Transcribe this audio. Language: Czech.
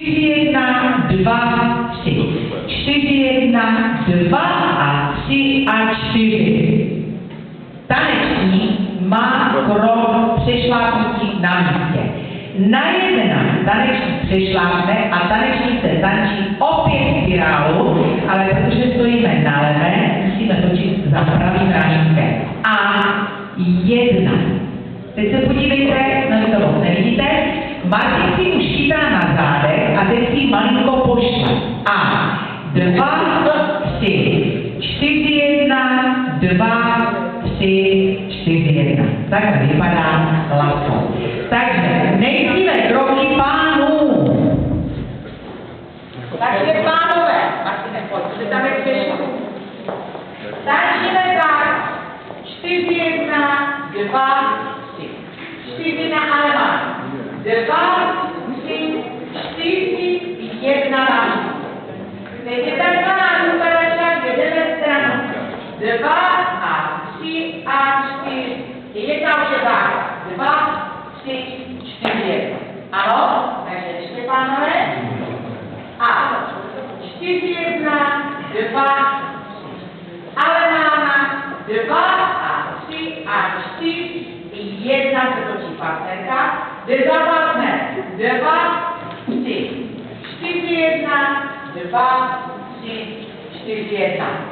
1, 2, 3. 4, 1, 2 a 3 a 4. Tanečník má krok přešlápnutí na místě. Na 1 tanečník přešlápne a tanečník se tančí opět spirálu, ale protože stojíme na levé, musíme točit za pravým rážníkem. A 1. Teď se podívejte, no to moc nevidíte, Martin si už chytá na zádech a teď si malinko pošle. A 2, 3, 4, 1, 2, 3, 4, 1. Takhle vypadá lasso. Takže nejdříve kroky pánů. Takže pánové, Martine, pojď, že tam je přešlo. Začneme tak. 4, 1, 2, 3. 4 na alemán. 2, 3, 4, 1 ráží. Teď je takzvaná ruparačka, jedeme stranu. 2 a 3 a 4. Jedna už je tak. 2, 3, 4, 1. Ano? Takže ještě pánové. A 4, 1, 2, alemána, 2 a 3 a 4, 1 se točí partnerka, kde zapasne 2, 3, 4, 1, 2, 3, 4, 1.